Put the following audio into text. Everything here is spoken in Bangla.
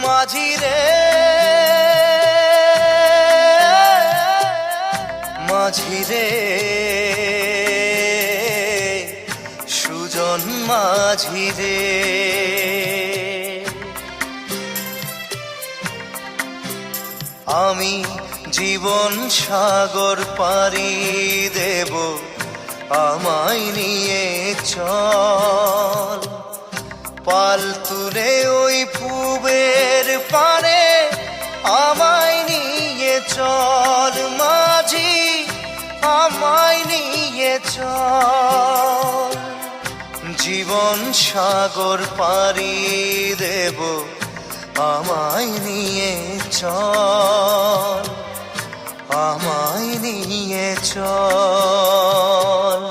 মাঝি রে মাঝি রে সুজন মাঝি রে আমি জীবন সাগর পাড়ি দেব আমায় নিয়ে চল পাল তুলে ওই পুবের পারে আমায় নিয়ে চল মাঝি আমায় নিয়ে চল জীবন সাগর পাড়ি দেব আমায় নিয়ে চল আমায় নিয়ে চল